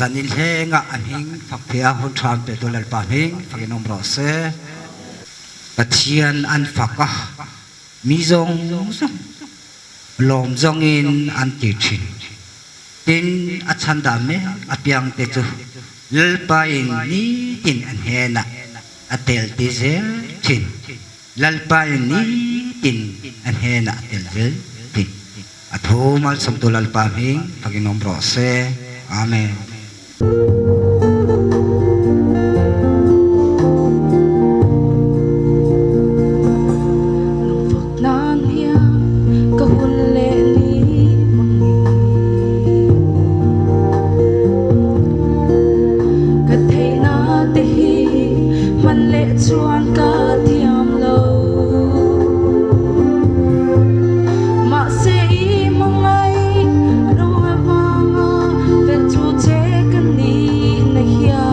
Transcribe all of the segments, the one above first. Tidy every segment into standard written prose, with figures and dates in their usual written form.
sanil henga anhing fakthia hun than pe dolal pa hing fakinom ro se Pathian an fakah mizong lom zongin an tichin tin achandame apyang te chu lalpa in ni tin an hena atel tizel tin lalpa in ni tin an hena atel zel tin athumal samtu lalpa hing fakinom ro se amen. chuan ka thiam lo ma se i mangai ro awanga vel chu che kan ni na hia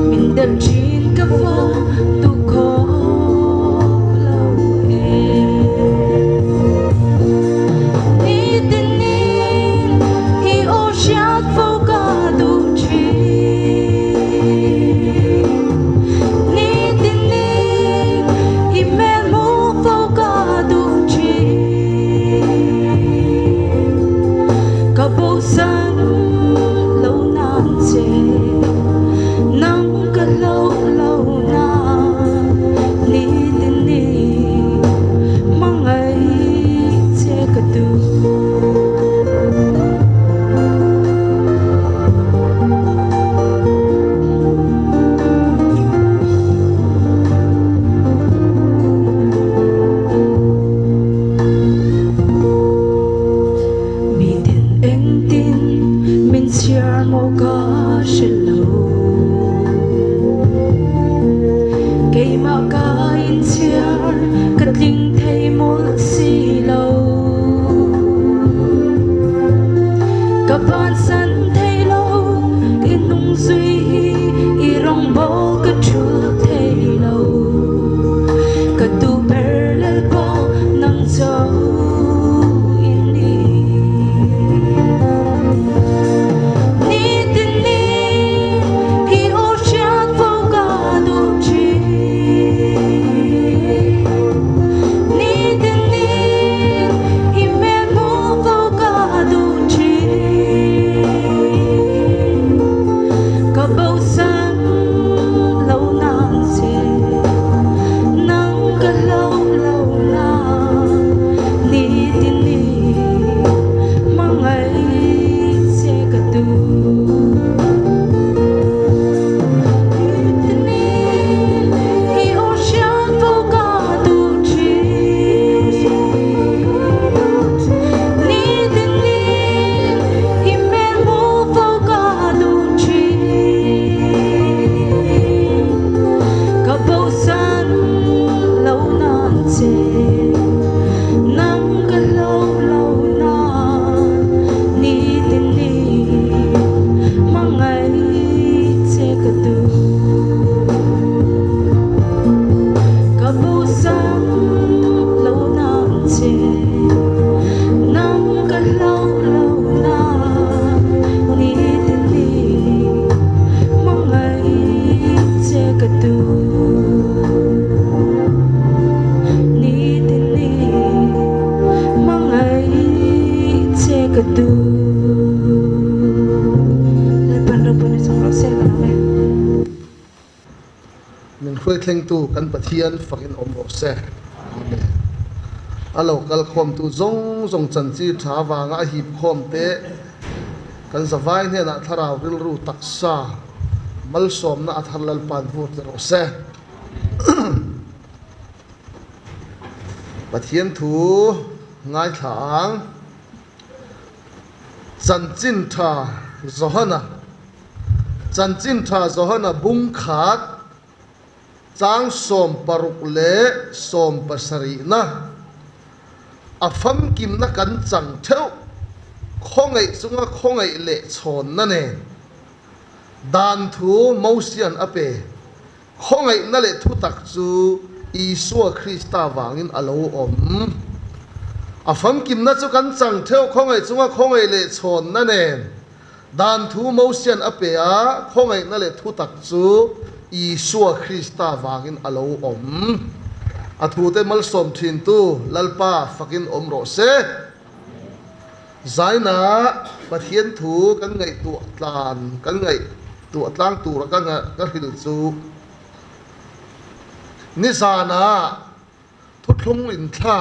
min dal chin ka fa tu kho lo e ni tin ni I o shat fo ka du chi tu kan Pathian fakin omro se amen alo kal khom tu zong zong chanchi tha wanga hip khom te kan zawai ne na tharau ril ru taksa mal som na atharlal pan vut ro se Pathian thu ngai thang chanchin tha zohana bung khat Chang som paruk le som pasari na afam kim na kan chang theu khongai chunga khongai le chon na ne dan thu mosian ape khongai na le thu tak chu Isua Krista wangin alo om afam kim na chu kan chang theu khongai chunga khongai le chon na ne dan thu mo sian apea khawngaihna le thu tak chu Isua Krista wangin alo om a thu te mal som thin tu lalpa fakin om ro se zaina Pathian thu kan ngai tu tlan kan ngai tu atlang tu ra ka hil chu ni zana thu thlung in thla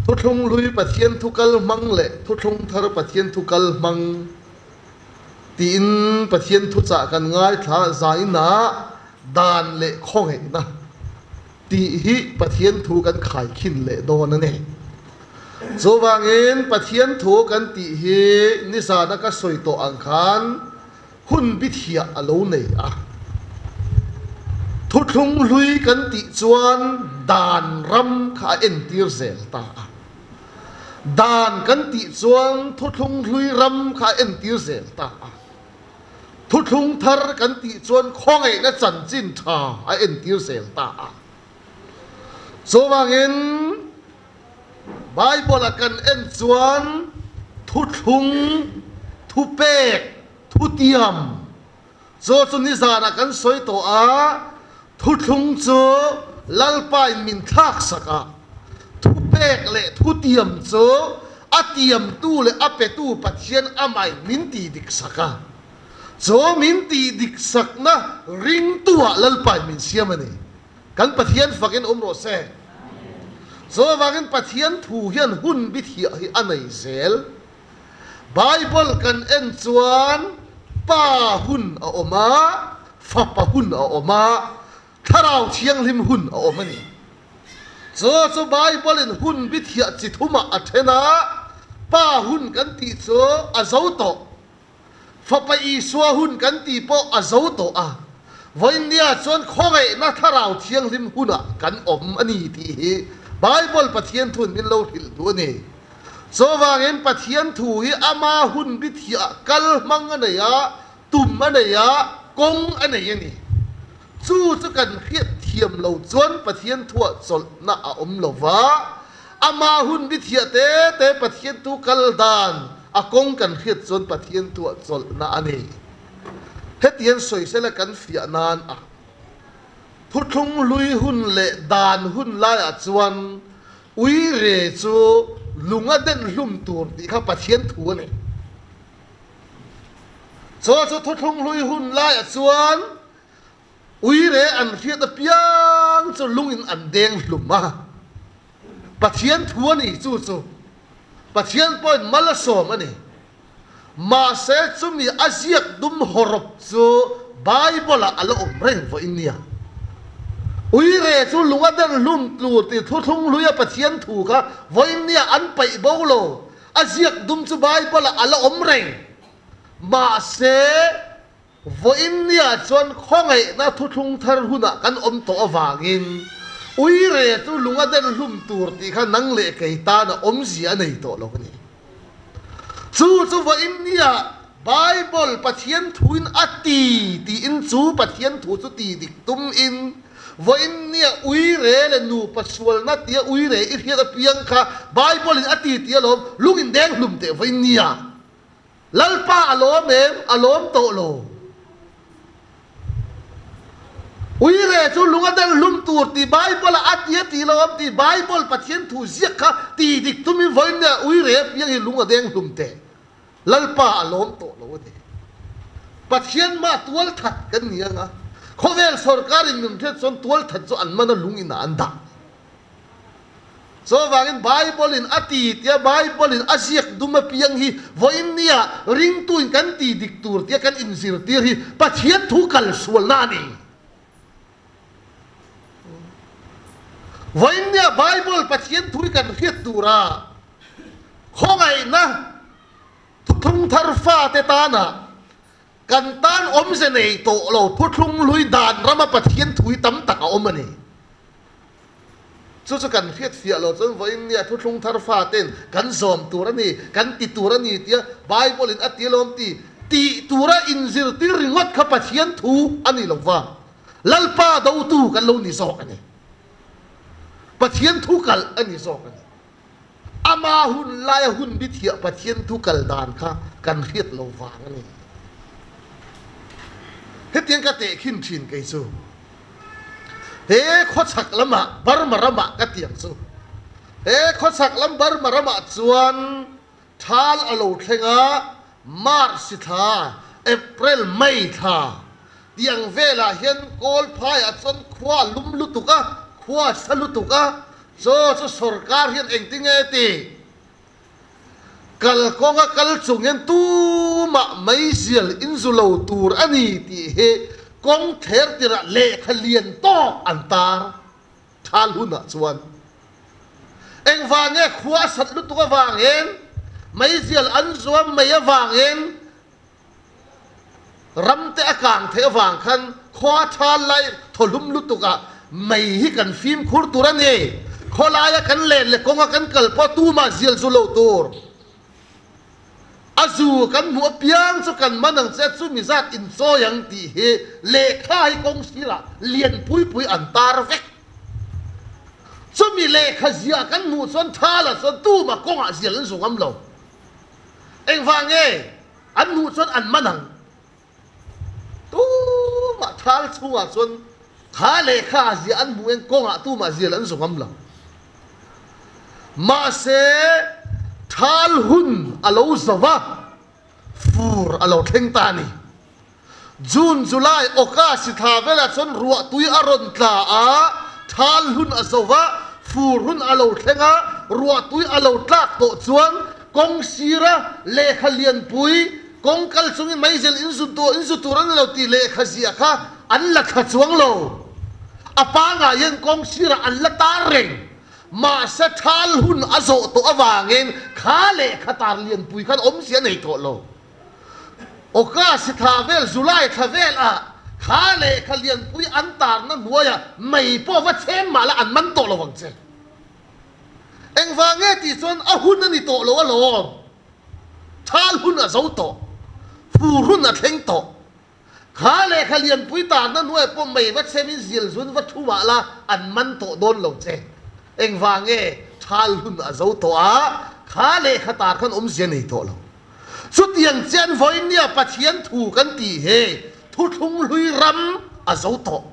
thu thlung lui Pathian thu kal mang le thu thlung thar Pathian thu kal mang tin Pathian thu cha kan ngai thla zaina dan le khawngaihna ti hi Pathian thu kan khai khin le don ane zo wangin Pathian thu kan ti hi ni zana ka soi to ang khan hun bithia alo nei a thu thlung lui kan ti chuan dan ram kha entir zel ta dan kan ti chuan thu thlung lui ram kha entir zel ta thu thlung thar kan ti chuan khawngaihna chanchin tha a entir zel ta zo wangin Bible akan en chuan thu thlung thu pek thu tiam zo chu ni zana kan soi to a thu thlung chu lalpa in min thak saka thu pek le thu tiam chu a tiam tu le a pe tu Pathian amai min ti dik saka zo min ti dik sakna ring tua lalpa min siam ani kan Pathian fakin ro se zo wangin Pathian thu hian hun bit hi anei zel Bible kan en chuan pa hun a oma fa pa hun a oma tharau thiang lim hun a oma ni zo Bible in hun bit hi chi thuma athena pa hun kan ti chu a zo to fa pa Isua hun kan ti po a zo to a voin nia chuan khawngaihna tharau thiang lim huna kan om ani ti hi Bible Pathian thun min lo hil tu ni so wangin Pathian thu hi ama hun bit hi kal mang anaya tum anaya kong anaya ni chu kan khiat thiam lo chuan Pathian thu chol na a om lova ama hun bit hi te Pathian tu kal dan a kong kan khiat chuan Pathian thu chol na ani hetian soi sela kan fia nan a thu thlung lui hun le dan hun lai a chuan ui re chu lunga den hlum tur ti kha Pathian thu ani chu thu thlung lui hun lai a chuan ui re an khiat a piang chu lungin an deng hluma Pathian thu ani chu Pathian point mala som ani ma se chumi aziak dum horop chu Bible ala om reng vo inia ui re chu lunga den lum tu ti thu thlung lui a Pathian thu kha vo inia an pai bolo aziak dum chu Bible ala om reng ma se vo inia chuan khawngaihna thu thlung thar huna kan om to awangin ui re chu lunga den lum tur ti kha nang le kei ta na om zia nei to lo ni chu vo inia Bible Pathian thuin ati ti in chu Pathian thu chu ti dik tum in vo inia ui re le nu pasual na tia ui re i hiat a piang kha Bible in ati ti alom lungin deng hlum te vo inia lalpa alom to lo ui re chu lunga den lum tur ti Bible atia ti lom ti Bible Pathian thu ziak kha ti dik tum in vo inia ui re piang hi lunga deng hlum te lalpa alom to lo de Pathian ma tual that kan nianga khovel sarkarin min the chon tual that chu an mana lungina anda so wangin Bible in ati tia Bible in asiak duma piang hi voinia ring tuin kan ti diktur tia kan insir tir hi Pathian thu kal sual nani voinia Bible Pathian thu kan khiat tura khawngaihna thung thar fa te ta na kan tan om se nei to lo thu thlung lui dan rama Pathian thui tam tak a om ani chu kan khiat fia lo chon voin nia thu thlung thar fa ten kan zom turani kan ti turani tia Bible in atilom ti tura inzir ti ringot kha Pathian thu ani lova lalpa do tu kan lo ni sok ani Pathian thu kal ani sok ani ama hun lai hun bithia Pathian thu kal dan kha kan hiat lo wang ani hetiang ka te khin thin ke chu he khochak lama bar marama ka tiang chu he khochak lam bar marama chuan thal alo thlenga mar si tha april mai tha tiang vela hian kol phai a chon khwa lum lutuka khwa salutuka so sarkar hian engting ti kal konga kal chungen tu ma mai zial inzulo tur ani ti he kong ther tira le khalian to antar thal huna chuan eng wange khwa sat lutuka wangen mai zial an zuam mai wangen ramte akang the wang khan khwa thal lai tholum lutuka mai hi kan phim khur turani kholaya kan le konga kan kal po tu ma zial zulo tur azu kan mu piang chu kan manang che chu mi zat in so yang ti he le khai kong sira lien pui pui antar vek chu mi le khazia kan mu chon thala chon tu ma kong a zial an zungam lo eng wange an mu chon an manang tu ma thal chunga chon kha le kha zia an mu en kong a tu ma zial an zungam lo ma se thal hun alo zawa fur alo theng tani June July oka si tha vela chon ruwa tui aron tla a thal hun azawa fur hun alo thenga ruwa tui alo tlak to chuan kong sira le khalian pui kong kal chungi maizel inzu turan lo ti le khazia kha an la kha chuang lo apa nga yen kong sira an la tareng ma sa thal hun azo to awangin khale khatar lian pui khan om sia nei to lo oka si thavel July thavel a khale khalian pui antar na nuaya mai po wa chem mala an man to lo wang che eng wange ti chon a hun ani to lo lo thal hun azo to fu hun a theng to khale khalian pui ta na nuaya po mai wa chemin zil zun wa thu mala an man to don lo che eng wange thal hun azo to a khale khatar khan sia nei to lo chu tiang chen voinia Pathian thu kan ti he thu thung lui ram azo to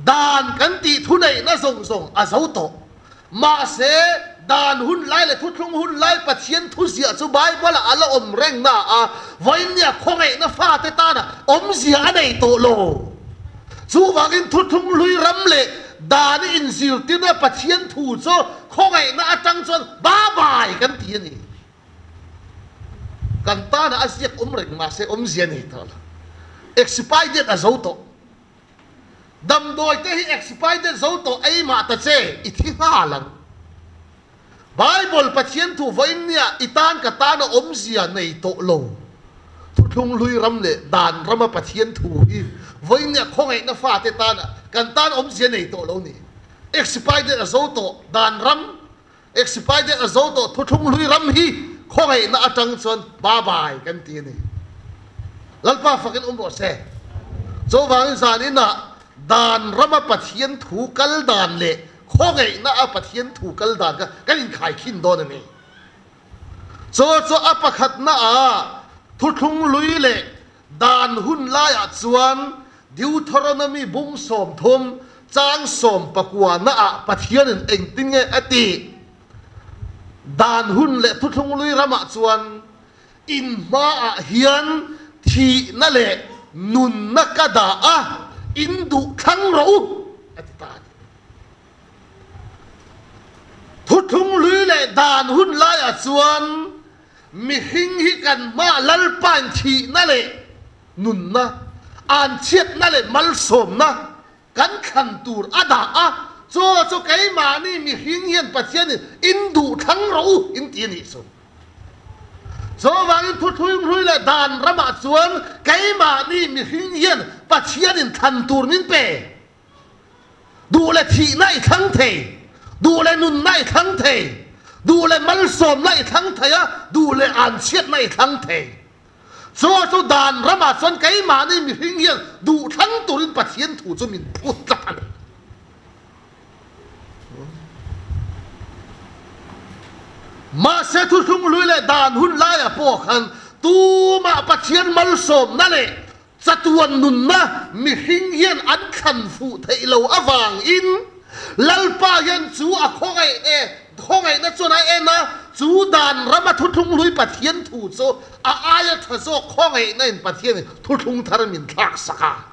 dan kan ti thu nei na zong azo to ma se dan hun lai le thu thung hun lai Pathian thu sia chu bible ala om reng na a voinia khongai na fa te ta na om sia nei to lo chu wangin thu thung lui ram le dani in zil tina Pathian thu cho khongai na atang chon ba bai kan ti ni kan ta na asiak reng ma se zia ni ta expired a zo to dam doi te hi expired zo to ai ma ta che i thi ha lang bible Pathian thu voinia itan ka ta na zia nei to lo thu thung lui ram le dan rama Pathian thu hi voinia khongai na fa te ta na kan tan zia nei to lo ni expired a zo to dan ram expired a zo to thu thung lui ram hi khongai na atang chon ba bai kan ti ni lalpa fakin bo se zo wang zan ina dan rama Pathian thu kal dan le khongai na a Pathian thu kal dan ka kan in khai khin don ni zo apakhat na a thu thung lui le dan hun la ya chuan Deuteronomy bung som thum chang som pakwa na a Pathian in engting nge ati dan hun le thu thung lui rama chuan in ma a hian thi na le nun na ka da a in du thang ro ati ta thu thung lui le dan hun la ya chuan mi hing hi kan ma lal pan thi na le nun na an chiat na le mal som na kan khan tur ada a cho cái mà ni mi hing hian Pathian in du thang ro in ti ni so so wang thu thung hui la dan rama chuan cái mà ni mi hing hian Pathian in than tur min pe du le thi nai thang the du le nun nai thang the du le mal som nai thang the ya du le an chiat nai thang the so dan rama chuan cái mà ni mi hing hian du thang turin Pathian thu chu min phut la an ma se thu thung lui le dan hun la ya po khan tu ma Pathian mal som na le chatuan nun na mi hing hian an khan fu thei lo awang in lalpa hian chu a khongai na chona e na chu dan rama thuthung lui Pathian thu cho a aya thazo khongai na in Pathian thuthung thar min thak saka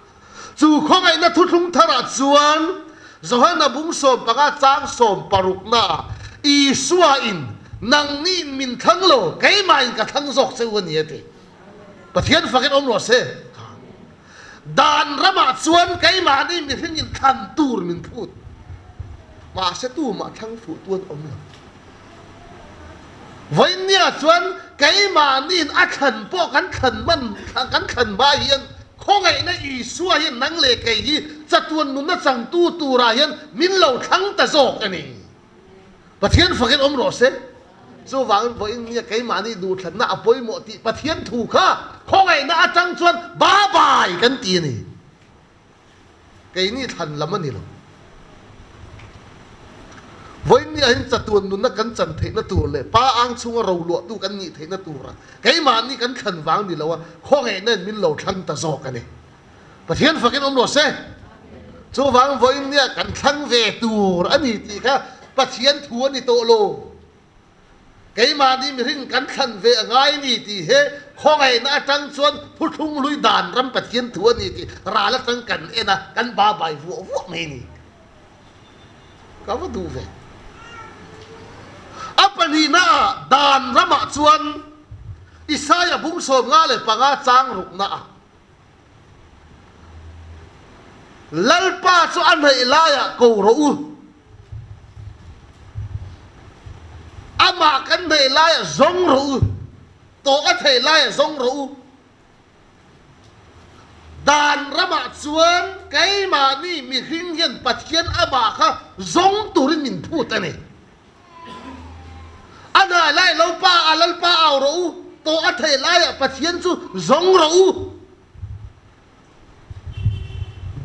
chu khongai na thuthung thara chuan zohana bung som panga chang som paruk na Isua in nang ni min thang lo kai mai ka thang zok che won yete Pathian fakin om lo se dan rama chuan kai ma ni mi hingin khan tur min phut ma se tu ma thang fu tuan om lo với nia chuan cái mà nín a khẩn po kan khẩn man kan khẩn ba hiền không ngày na Isua hiền nang le cái gì chặt tuan nun na chẳng tu ra hiền min lâu thắng ta zok cái này Pathian fakin om lo se so vang với nia cái mà ni du thằng na apoi mo ti Pathian thu kha không ngày na chẳng chuan ba bài kan ti ni cái ni thằng làm anh lo với nia hin chặt tuan nun na kan chan the na tu le pa ang chung ro lo tu kan ni the na tu ra cái mà ni kan khẩn vang ni lo không ngày na min lâu thắng ta zok cái này Pathian fakin om lo se so vang với nia kan thang về tu anh ni ti kha Pathian thu ni to lo cái mà đi mình hình cắn khăn về ngay nị thì he không ngày na trăng xuân phút thung lui đàn ram Pathian thu nị thì ra là trăng cắn na cắn ba bài vụ mày nị có vad du về apani na đàn ram ạ xuân Isaiah bung som nga le panga chang ruk na lalpa cho anh hay laya cầu ro amah kan thei lai zong ro to a thei lai zong ro dan rama chuan cái mà ni mi hing hian Pathian amah kha zong turin min phut ani ana lai lo pa alal pa aw ro to a thei lai Pathian chu zong ro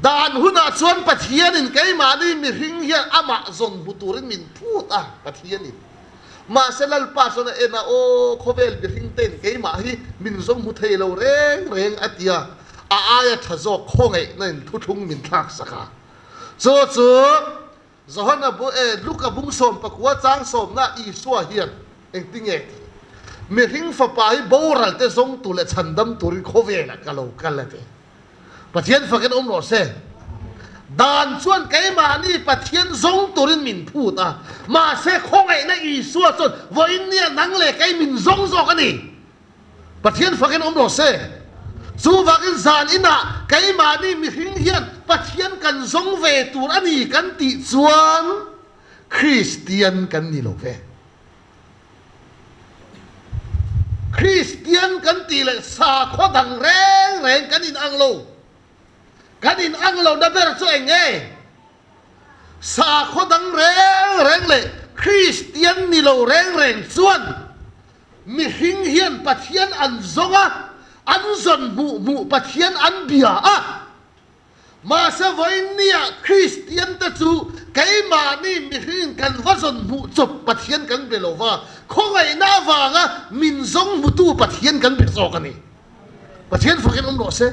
dan huna chuan Pathian in cái mà ni mi hing hian amah zong buturin min phut a Pathian in mà sẽ lal pa so na ena o khovel bi hing ten ke ma hi min zong mu thei lo reng atia a aya thazo khongai nen thu thung min thak saka cho zohana bu luka bung som pakwa chang som na Isua hian eng tinge mi hing fa pa hi boral te zong tu le chandam turin khovel ka lo kalate Pathian fakin om lo se dan chuan cái mà ni Pathian zong turin min phut à mà sẽ không ngày na Isua chuan với nia nang le cái min zong zok ani Pathian fakin om lo se chu vakin zan ina cái mà ni mi hing hian Pathian kan zong ve tur ani kan ti chuan Christian kan ni lo ve Christian kan ti le sa kho dang reng kan in ang lo kan in ang lo na ber cho anh nghe sa kho dang reng le Christian ni lo reng chuan mi hing hian Pathian an zonga an zon mu Pathian an bia a mà sa voi nia Christian ta chu cái mà ni mi hing kan va zon mu chop Pathian kan belova kho ngai na wanga min zong mu tu Pathian kan be zo kan ni Pathian fakin om lo se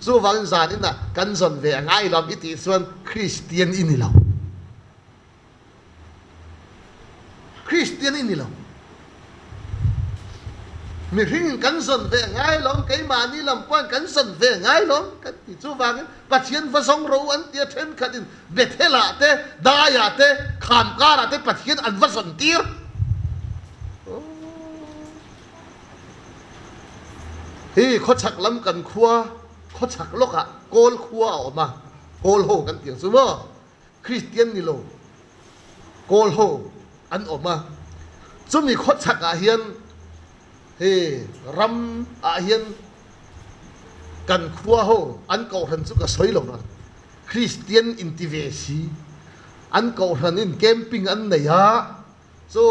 so vang zan ina kan zon ve ngai lam iti chuan Christian in lo Christian in lo mi hing kan zon ve ngai lam cái mà ni lam quan kan zon ve ngai lam kan ti chu vang Pathian va zong ro an tia then khatin bethela te daya te kham kara te Pathian an va zon tir hi kho chak lam kan khua kho chak loka kol khua oma kol ho kan tiang su mo Christian ni lo kol ho an oma chumi kho chak a hian he ram a hian kan khua ho an ko han chu ka soi lo na Christian intivesi an ko han in camping an nei ha chu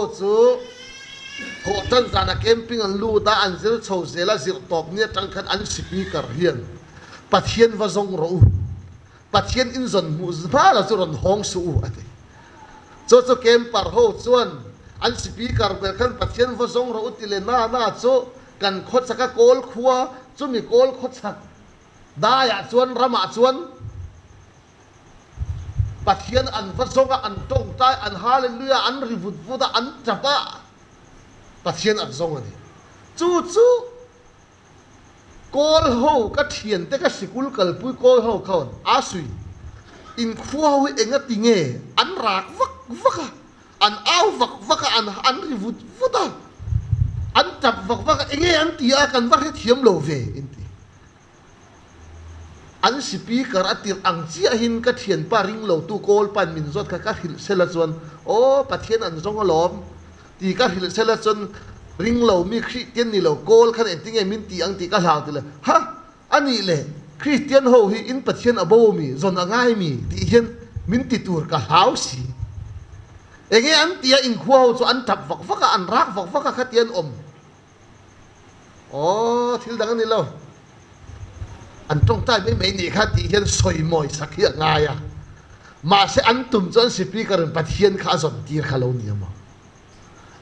ho tan zana camping an lu da an zil chho zela zir top nia tang khan an speaker hian Pathian va zong ro Pathian in zon mu zba la chu ron hong su ate cho camper ho chuan an speaker ber khan Pathian va zong ro ti le na chu กันคดสักโกลขัวจุมีโกลคดสักได้อะชวนระมาชวนปัทเทียนอันฟัดซงอันตรงใจอันฮาเลลูยาอันริบุดฟุดอันจับะปัทเทียนอันซงอันนี้จู่โกลโฮก็เทียนแต่ก็สิกุลกัลปุยโกลโฮเขาอาสุยอินขัววิเองก็ติงเงอันรากวักอันอ้าววักอันริบุดฟุดอันจับวักเองอันตีอากันวักให้เทียมโลเวอินตีอันสิปีกระติรอังเจียหินก็เทียนปาริงโลตูโกลปันมินซดก็หิลเซลจวนโอ้ปัทเทียนอันซงก็ล้อมตีก็หิลเซลจวนริงโลมีคริสเตียนนี่โลโกลขันเองติงเงมินตีอังตีก็ลาวตีเลยฮะอันนี้เลยคริสเตียนโฮฮีอินปัทเทียนอโบมีซอนง่ายมีตีเห็นมินตีตัวก็ลาวสิเองอันตีอินขัวจวนอันจับวักอันรักวักขัดเตียนโอ้ทิลดังนี่เราอันตรงใต้ไม่หนีข้าตีเห็นสวยมอยสักอย่างไงอะมาเสอันตุ่มจนสิปีกันปัทเทียนข้าสนตีข้าเราเนี่ยมั้ง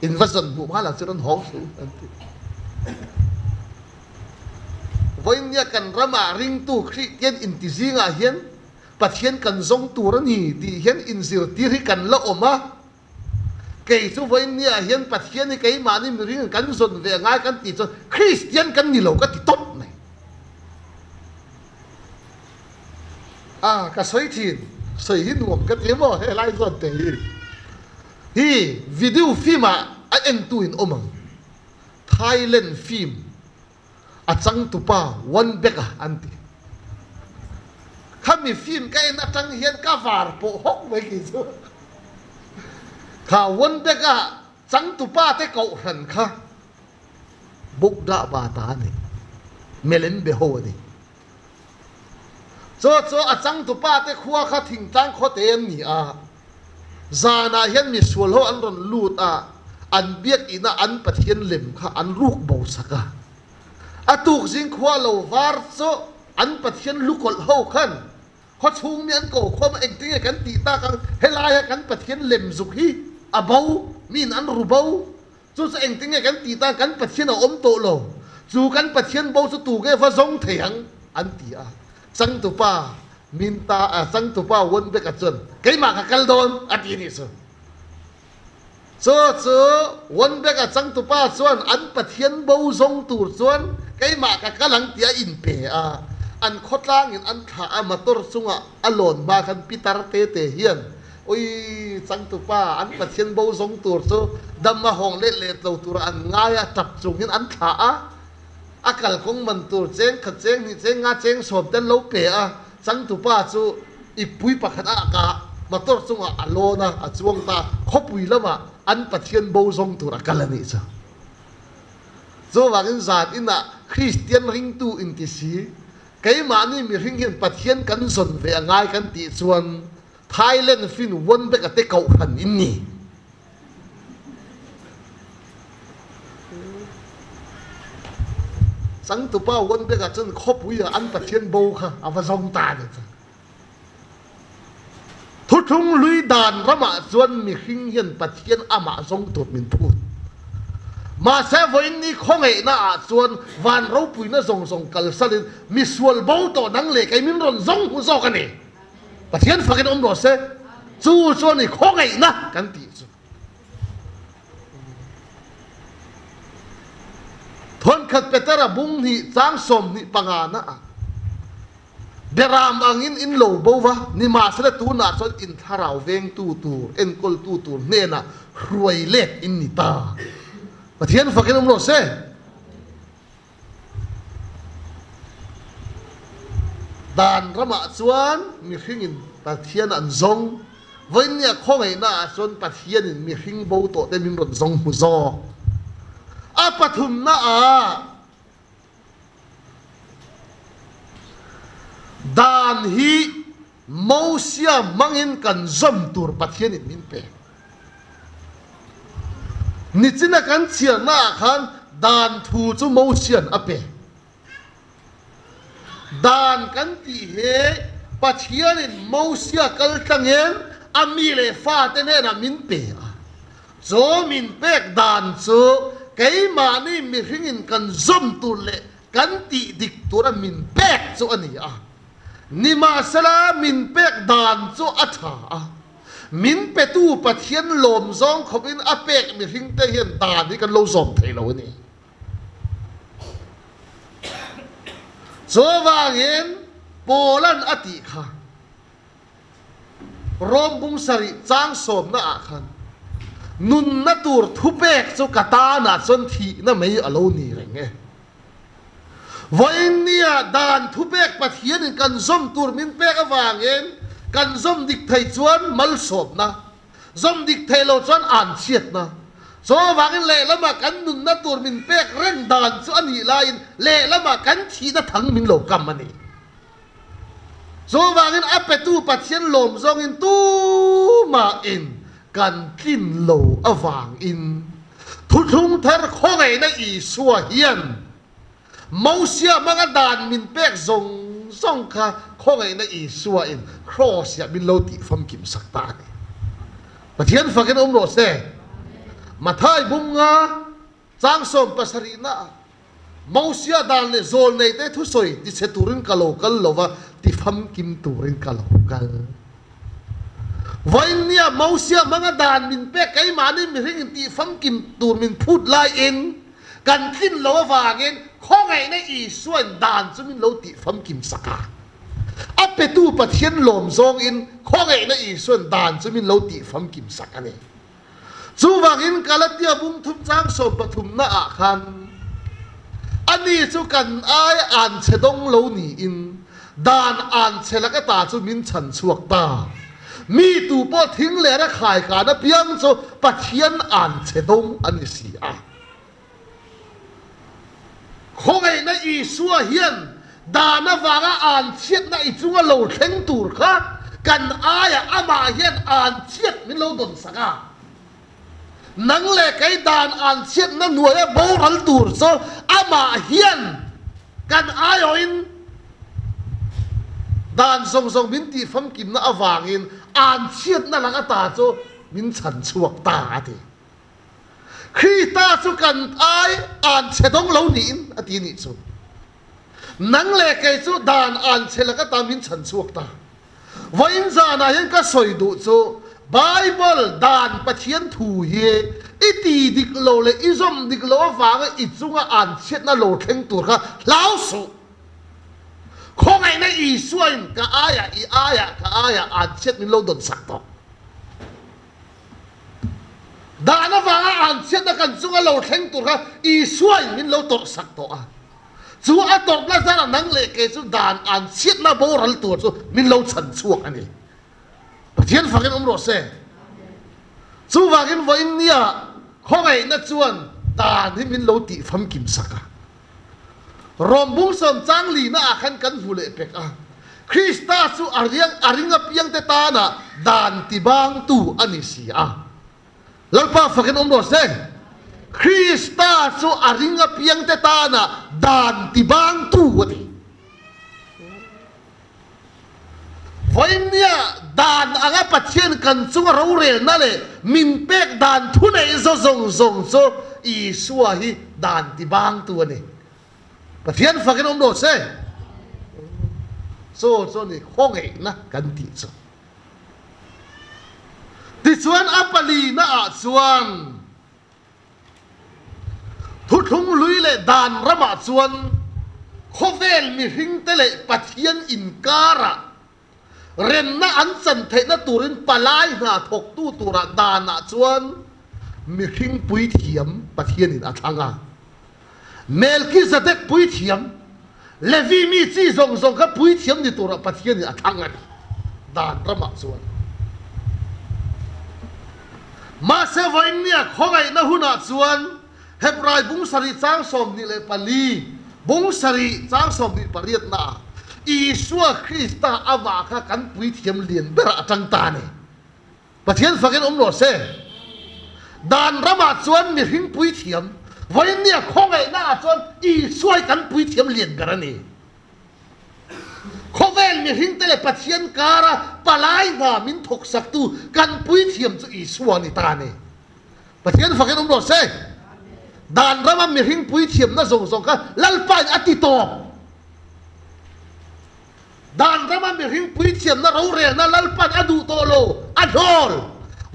อินวัสันบุมาหลังจากนั้นห้องสูงอันที่วันนี้กันรามาริงตู้คริสเตียนอินติซิงาเห็นปัทเทียนกันทรงตัวนี่ตีเห็นอินซิลตีริกันละอมะเกี่ยวกับวันนี้เห็นปัทเทียนนี่เกี่ยมานี่มีริงกันส่วนเวียงไงกันตีจนคริสเตียนกันนี่เราก็ติดตบก็สวยทีนสวยหินหวมก็เที่ยวให้ไล่ส่วนเตยฮีวิดีโอฟิล์มเอ็นตุอินอมังไทยแลนด์ฟิล์มจังตุป้าวันเบกอันตีข้ามีฟิล์มก็เอ็นจังเฮียนก้าฟาร์โปฮกไม่กี่ส่วนข้าวันเบกจังตุป้าเตะเก่าหันข้าบุกดาบาตาเนี่ยเมลินเบโฮนี่โซ่จังตุป้าเตะขัวข้าทิ้งตังข้อเต็มนี่จานาเห็นมีส่วนหัวอันรอนลูดอันเบียกอินะอันปะเทียนเล่มข้าอันลูกเบาสักตุกจิงขัวเราวาร์โซอันปะเทียนลูกกอลหัวขันข้อชูมีอันโกข้อมาเองที่กันตีตากันเฮลายกันปะเทียนเล่มสุขีเบามีอันรูเบาจู่เองที่กันตีตากันปะเทียนอมโตโลจู่กันปะเทียนเบาสุตูเกฟ้าซงเถียงอันตีจังตุป้ามินตาจังตุป้าวนเบกจนใครมากับกัลโดนอันนี้นี่ส่วนวนเบกจังตุป้าส่วนอันปะเทียนเบาซงตูส่วนใครมากับกัลังเตียอินเปอันขดล่างอันขามาตรสุงอลอนมากันพิตาร์เตเฮียนโอ้ยจังตุป้าอันปะเทียนเบาซงตูส่วนดำมาห้องเล็ดตัวตัวอันง่ายจับจุงอันขาอากาศของมันตัวเจงขัดเจงนี่เจงงาเจงสอบเต้นลูกเปะจังตุป้าจู่อีปุยปะขัดอากามาตัวสุงอโลนะช่วงตาขบุยละมาอันปะเทียนโบซงตัวกันละนี่จ้ะจู่ว่ากันจัดอินะคริสเตียนริงตูอินติซีใครมานี่มีริงเห็นปะเทียนกันสนเวียง่ายกันตีส่วนไทยแลนด์ฟินวนไปกับเตะเก่าขันอินนี่สังตุป้าวันเบกจนคบวิอันปะเทียนโบค่ะเอาไปส่งตาเนี่ยทุกทุ่งลุยดานระมาส่วนมีหิ้งเห็นปะเทียนอามาส่งตัวมินพูดมาเซวันนี้คงไงน่าส่วนวันเราปุยน่าส่งกัลสลินมีส่วนโบตัวนังเล็กไอ้มินรอนส่งหุ่นส่งกันนี่ปะเทียนฝักกันรอเซจู่ส่วนนี้คงไงนะกันตีทนขัดเปตระบุงนี่จางสมนี่ปังอานะเดรามอังอินโลบวะนี่มาสละตูนาสอินทาราวเวงตูเอ็นกอลตูเนน่ะรวยเล็กอินนิตาปะเทียนฝักกันรอเซดานระมาส่วนมีหิ้งปะเทียนอันซงวันนี้คงไงน่าส่วนปะเทียนมีหิ้งโบโตแต่มีรถซงมุซอปฐุมนะดานฮีมอเสียมังอินกันจอมตัวปะเทียนมินเปนิจินักันเชียนาขันดานทูจูมอเสียนอเปดานกันที่เฮปะเทียนมอเสียกัลตังเงินอามีเลฟ้าเตเนนะมินเปโจมินเปกดานโจ cái mà ni mi hingin kan zom tu le kan ti dik tu ra min pek chu ani a ni ma sala min pek dan chu atha a min pe tu Pathian lom zong khopin a pek mi hing te hian dan ni kan lo zom thei lo ni zo wangin polan ati kha rom bung sari chang som na a khan nun na tur thu pek chu kata na chon thi na mei alo ni renge voin nia dan thu pek Pathian in kan zom tur min pek awangin kan zom dik thei chuan mal sop na zom dik thei lo chuan an chiat na so wangin le lama kan nun na tur min pek ren dan chu ani lain le lama kan thi na thang min lo kam ani so wangin apetu Pathian lom zong in tu ma in kan kin lo awang in thu thung thar khawngaihna Isua hian mausia mga dan min pek zong zong kha khawngaihna Isua in cross ya min lo ti fam kim sakta ni Pathian fakin ro se mathai bunga changsom pasarina mausia dan le zol nei te thu soi ti se turin kalo wa ti fam kim turin kalo kal voin nia mausia mga dan min pe kai mani mi ring ti fam kim tur min phut lai in kan kin lo wangin khawngaihna Isua dan chu min lo ti fam kim saka apetu Pathian lom zong in khawngaihna Isua dan chu min lo ti fam kim saka ni chu wangin kalatia bung thum chang som pathum na a khan ani chu kan ai an chedong lo ni in dan an chelaka ta chu min chan chuak ta mi tu po thing le ra khai ka na piang chu Pathian an chedong ani si a khawngaihna Isua hian dana wanga an chiat na ichunga lo thleng tur kha kan aya amah hian an chiat min lo don sanga nang le kai dan an chiat na nuaya boral tur so amah hian kan ayo in dan song song min ti fam kim na awangin an chiat na langa ta chu min chan chuak ta ati khita chu kan ai an chedong lo ni in ati ni chu nang le kai chu dan an chelaka ta min chan chuak ta voin zana hian ka soi du chu Bible dan Pathian thu hi iti dik lo le izom dik lo wanga ichunga an chiat na lo thleng tur kha lau su khawngaihna Isua in ka aya an chiat min lo don sak to dana wanga an chiat na kan chunga lo thleng tur kha Isua in min lo tor sak to a chu a tor na zana nang le ke chu dan an chiat na boral tur chu min lo chan chuak ani Pathian fakin ro se chu wangin voin nia khawngaihna chuan dan hi min lo ti fam kim saka rombung som changli na akhan kan hule pek a Krista chu aringa piang te ta na dan tibang tu ani si a lalpa fakin ro se Krista chu aringa piang te ta na dan tibang tu ati voin nia dan anga Pathian kan chunga ro rel na le min pek dan thu nei zo zong so Isua hi dan ti bang tu ani Pathian fakin ro se so ni khawngaihna kan ti chu ti chuan apali na a chuan thu thung lui le dan rama chuan khovel mi hing te le Pathian in kara ren na an chan thei na turin palai na thok tu tura dana chuan mi hring pui thiam Pathian in athanga Melchizedek pui thiam Levi mi chi zong zong ka pui thiam ni tura Pathian in athanga dan rama chuan ma se voin nia khawngaihna huna chuan Hebrai bung sari chang som ni le pali bung sari chang som ni pariat na Isua Krista awaka kan pui thiam lian bera atang ta ne Pathian fakin ro se dan rama chuan mi hring pui thiam voin nia khawngaihna chuan Isua kan pui thiam lian gar ani khovel mi hring tele Pathian kara palai na min thok sak tu kan pui thiam chu Isua ni ta ne Pathian fakin ro se ด่านระมันมีหิ้งปุ้ยเทียมนะส่งกันลัลป้ายอติโตด่านระมันมีหิ้งปุ้ยเทียมนะเราเรียนนะลัลป้ายอดูโตโลอดอล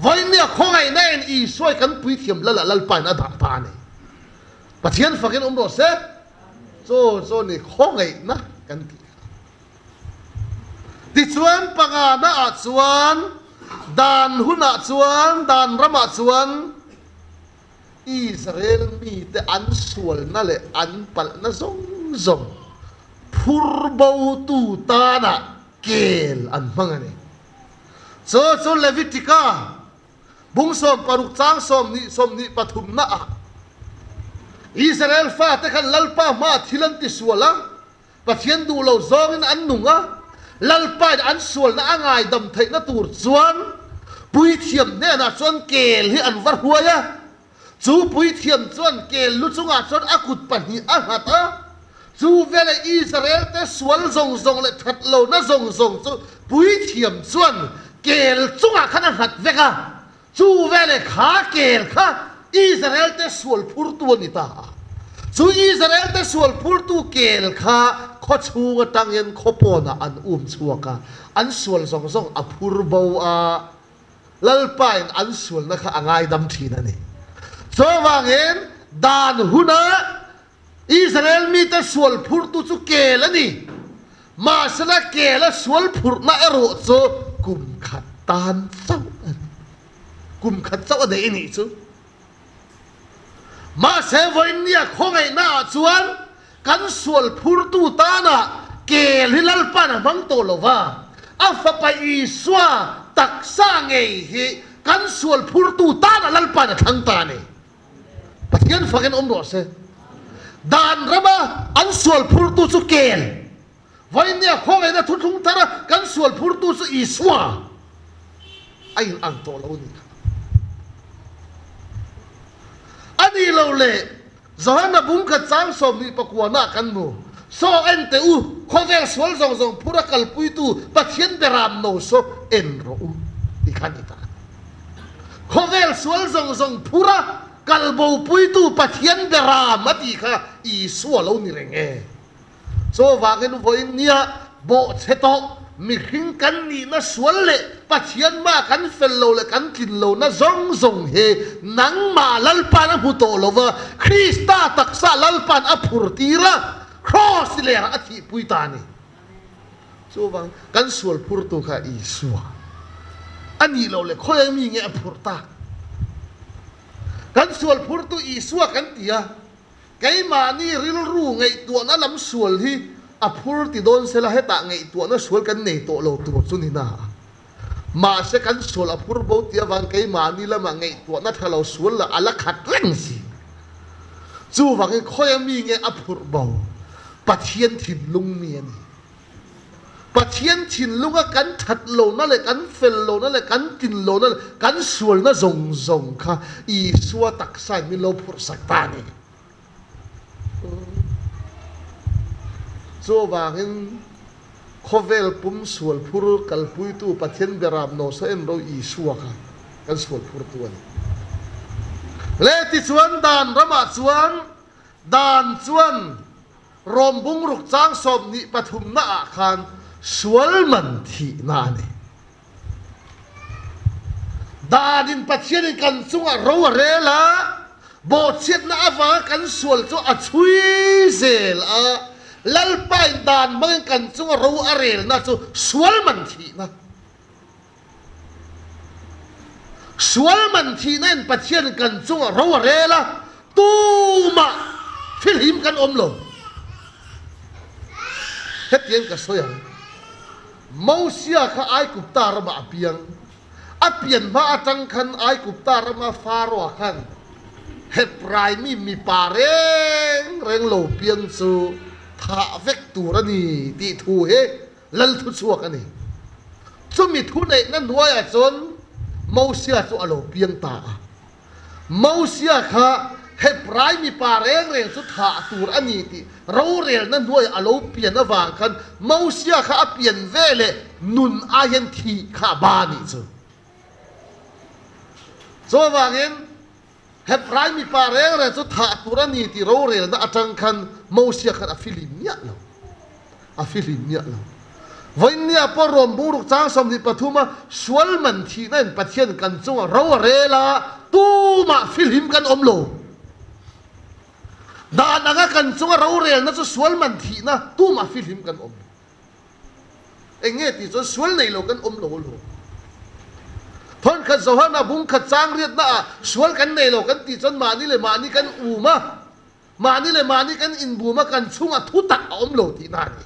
วันนี้ข้องไอ้แน่นอีช่วยกันปุ้ยเทียมลัลป้ายอดาตานี่ปะเทียนฝักกันรถเสร็จโซนี่ข้องไอ้นะกันติชวนปังอาณาชวนด่านหุนชวนด่านระมาชวนอิสราเอลมีแต่อันสวลนั่นแหละอันปัลนั่นซงพูร์บาวตูตานะเกลอันมังนี่โซเลวิติกาบุงสมปรุกจางสมนิปฐุมนะอิสราเอลฟ้าแต่ขันลัลป้ามาทิลันติสวละปะเทียนดูเราซองอันหนุ่งลัลป้าอันสวลนะง่ายดำไทยนะตูดชวนปุยเทียมเนี่ยนะชวนเกลที่อันวัดหัวยะจูปุยเทียมชวนเกลลุจุงอาชวนอากุดปัญญาหัตจูเวลอิสราเอลแต่สวลส่งเลยทัดโลนะส่งจูปุยเทียมชวนเกลจุงอาขนาดหัดเวกะจูเวลขาเกลขาอิสราเอลแต่สวลพูดตัวนิตาจูอิสราเอลแต่สวลพูดตัวเกลขาข้อชูกตังยันข้อปนะอันชัวกะอันสวลส่งอภูร์บาวลัลป้ายอันสวลนะคะง่ายดำทีนั่นเองโซวางเงินด่านหุนะอิสราเอลมีแต่สวลพูดตัวจุเกลนี่มาสละเกลสวลพูดน่าเอรุโซกุมขัดตานเจ้ากุมขัดเจ้าอะไรนี่ซูมาเซวันนี้ข้องไอ้หน้าชวนกันสวลพูดตัวตานะเกลฮิลัลป้านะบังโตโลวาอัฟไปอิสวาตักสร้างไงฮิกันสวลพูดตัวตานะลัลป้านะทั้งตานี่ปะเทียนฝักกันรถเสด่านระบาอันสวลพูดตัวสุเกลวันนี้ข้องไอ้หน้าทุกทาระกันสวลพูดตัวสุอิสวาไอ้อันโตโลนี่อันนี้เราเลยจอห์นบุ้งกับจางสมนี่ปะกวนากันมูโซเอ็นเตอูข้อเวลสวลส่งพูดกัลปุยตูปะเทียนเบรามโนโซเอ็นโรอูอีขันอีตาข้อเวลสวลส่งพูดกัลบูปุยตูปะเทียนเบรามมาดีค่ะอีสัวเรานี่เรงโซวางินวันนี้โบเชโตมีหิงกันนี่นะสวลเลยปะเทียนมากันเฟลโลเลยกันกินโลนะส่งเฮนังมาลัลปานะพุโตโลวะคริสตาตักษาลัลปานอภูร์ตีระครอสเลยอธิปุยตานี่โซวางกันสวลพูดตัวค่ะอิสัวอันนี้เราเลยเขายังมีเงี้ยพูดตากันสวลพูดตัวอิสัวกันตีอะไกมานี่ริลรู้ไงตัวนั้นลำสวลที่อภูร์ติโดนเสละให้ตาไงตัวนั้นสวลกันในโตโลตัวสุนินามาเสกันสวลอภูร์บาวตีวางไกมานี่ละมาไงตัวนั้นถ้าเราสวลละอัลขัดเล่งสิจูวางเขายังมีเงี้ยอภูร์บาวปะเทียนถิ่นลุงเมียนปะเทียนถิ่นลุงก็กันทัดโลนั่นแหละกันเฟลโลนั่นแหละกันกินโลนั่นแหละกันสวลนั่นส่งค่ะอีสัวตักใส่มิโลพุสักตานี่โซวางเห็นข้อเวลปุ่มสวลพูดกัลปุยตูปะเทียนเบรามโนเซนเราอีสัวค่ะกันสวลพูดตัวนี้เลติชวนด่านระมาชวนด่านชวนรวมบุ้งรุกจ้างสมนิปฐุมนาอาคารสวลมันทีนานี่ดาดินปัจเจนิกันสุงเราเรละโบเชียนาอาวากันสวลจะอชุยเซลลัลไปดานเมื่อกันสุงเราอเรลนะจะสวลมันทีนะสวลมันทีนั่นปัจเจนิกันสุงเราเรละตูมาฟิลหิมกันโลเฮ็ดยังกับสวยมอเสียข้าไอ้กุบตาระมาเปียงอเปียนมาจังคันไอ้กุบตาระมาฟาโรคันเฮ็ดปลายมีป่าเร่งโลเปียงสูท่าเวกตูระนี่ตีทูเฮลัลทุชัวกันนี่สมิทุเนนั่นหัวไอ้จนมอเสียจะอโลเปียงตามอเสียข้าเฮ็ดปลายมีป่าเร่งสุดท่าตูระนี่ตีเราเรียนนั่นด้วยอารมณ์เปลี่ยนระหว่างกันมอเสียข้าเปลี่ยนเวลนุนอายันทีข้าบานี่จ้ะส่วนว่าเงิน hep rai mi pa reng re chu tha turani ti ro rel na atang khan mosia khan a filim nya lo a filim nya lo voinia po rom buruk chang som ni pathuma sual man thi na pathian kan chunga ro rela tu ma filim kan omlo da naga kan chunga ro rel na chu sual man thi na tu ma filim kan om enge ti chu sual nei lo kan omlo lo thon khat zohana bung khat chang riat na sual kan nei lo kan ti chon mani le mani kan uma mani le mani kan in buma kan chunga thu tak om lo ti na ni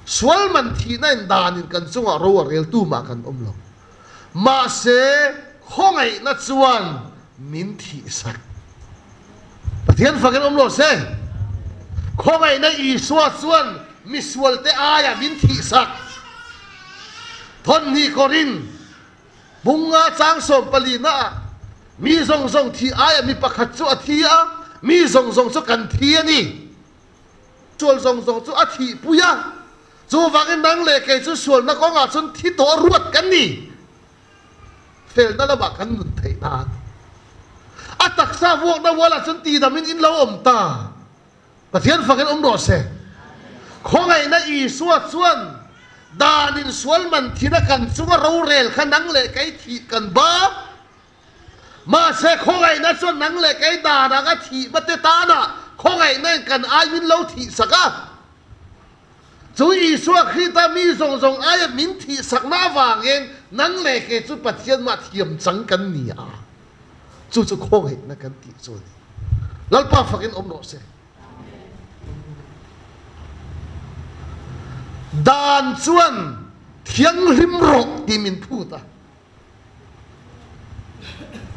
sual man thi na in dan in kan chunga ro rel tu ma kan om lo ma se khongai na chuan min thi sak Pathian fakin om lo se khongai na Isua chuan mi sual te aya min thi sak thon ni korin bunga chang som palina mi zong zong thi aya mi pakhat chu athia mi zong zong chu kan thi ani chol zong zong chu athi puya chu wangin nang le ke chu sual na ko nga chun thi to ruat kan ni fel na la ba kan nun thei na atak sa wok na wala chun ti da min in lo om ta Pathian fakin om ro se khongai na Isua chuan danin sual man thina kan chunga ro rel khan nang le kai thi kan ba ma se khongai na chuan nang le kai da na ga thi bate ta na khongai na kan ai min lo thi saka chu Isua khita mi zong zong ai min thi sakna wangin nang le ke chu Pathian ma thiam chang kan ni a chu chu khongai na kan ti chu ni lalpa fakin om ro se dan chuan thiang hlim ro ti min phuta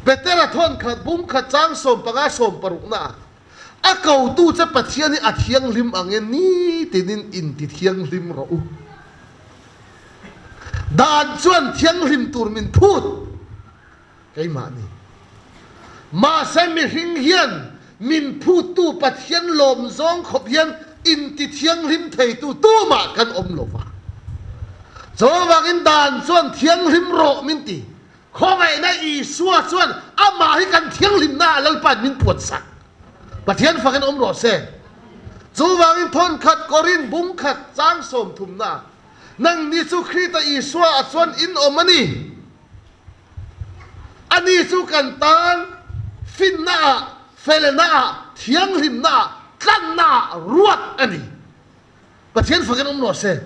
betera thon khat bum khat chang som panga som paruk na a kau tu cha Pathian ni a thiang hlim angen ni tinin in ti thiang hlim ro dan chuan thiang hlim tur min phut kai ma ni ma se mi hing hian min phut tu Pathian lom zong khop hian in ti thiang hlim thei tu ma kan om lo wa zo wangin dan chuan thiang hlim ro min ti khongai na Isua chuan amah hi kan thiang hlim na lalpan min puat sak Pathian fakin om ro se zo wangin thon khat korin bung khat chang som thum na nang ni chu Krita Isua a chuan in omani ani chu kan tan fin na fel na thiang hlim na kan na ruat ani Pathian fakin om ro se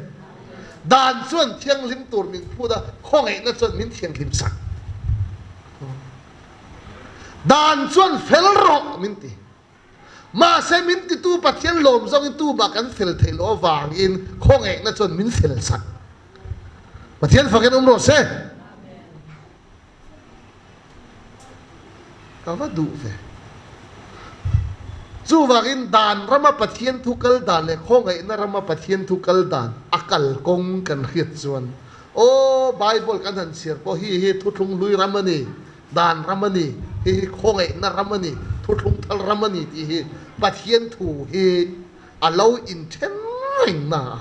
dan chuan thiang hlim tur min phuda khongai na chuan min thiang hlim sak dan chuan fel ro min ti ma se min ti tu Pathian lom zong in tu ba kan fel thei lo wang in khongai na chuan min fel sak Pathian fakin om ro se ka va du ve chu wangin dan rama Pathian thu kal dan le khongai na rama Pathian thu kal dan akal kong kan khiat chuan o Bible kan han sir po hi thu thung lui ramani dan ramani hi khongai na ramani thu thung thal ramani ti hi Pathian thu hi alo in then ring na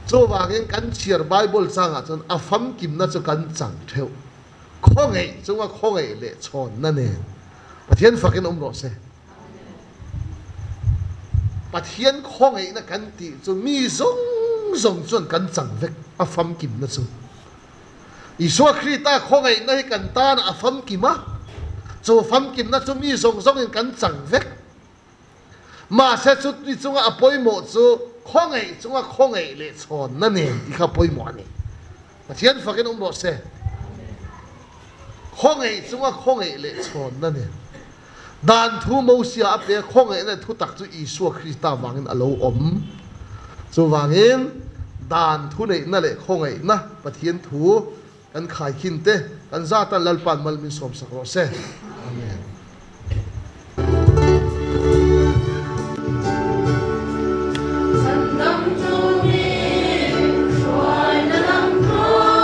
chu wangin kan sir Bible changa chun afam kim na chu kan chang theu khongai chunga khongai le chon na ne Pathian fakin om ro se Pathian khongai na kan ti chu mi zong zong chuan kan chang vek afam kim na chu Isua Krita khongai na hi kan ta na afam kima chu fam kim na chu mi zong zong in kan chang vek ma se chu ti chunga apoi mo chu khongai chunga khongai le chon na ne ti kha poi mo ani Pathian fakin om ro se khongai chunga khongai le chon na ne dan thu mo sia ape khongai na thu tak chu Isua Krista wangin alo om chu wangin dan thu nei na le khongai na Pathian thu kan khai khin te kan za ta lalpan mal min som sak ro se amen Hãy subscribe cho kênh Ghiền Mì Gõ để không bỏ lỡ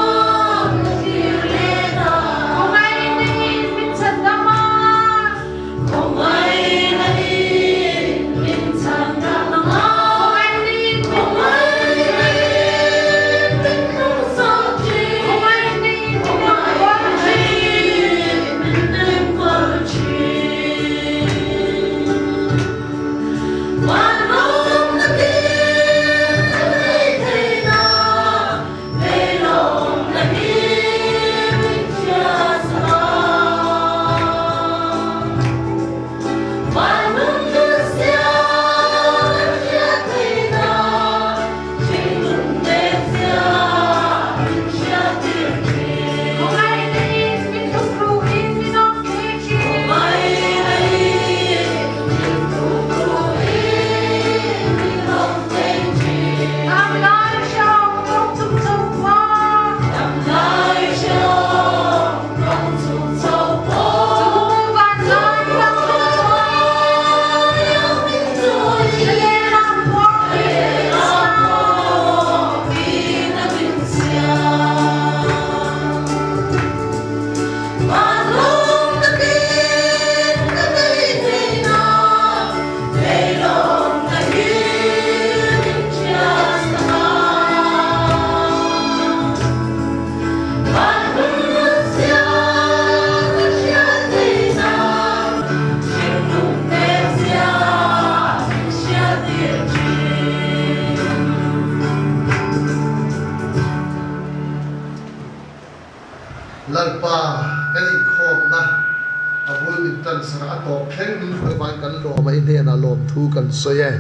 lom thu kan soye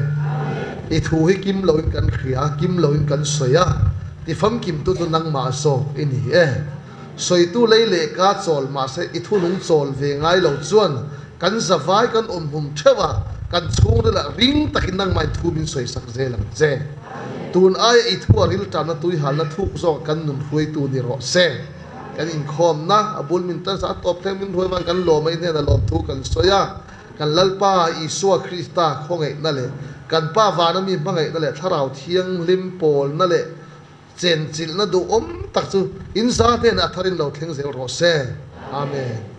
I thu hi kim loin kan khria kim loin kan soya ti fam kim tu nang ma so ini soi tu lei le ka chol ma se I thu nung chol ve ngai lo chuan kan zawai kan hum thewa kan chung la ring takin nang mai thu bin soi sak je lang je tun ai I thu aril ta na tui hal na thu zo kan nun hui tu ni ro se kan in khom na abul min ta sa top them min hui man kan lo mai ne na lom thu kan soya kan lalpa Isua Krista khawngaihna le kan pa vana mi mangai na le tharau thiang lim pol na le chen chil na du tak chu in sa te na tharin lo thleng zel ro se amen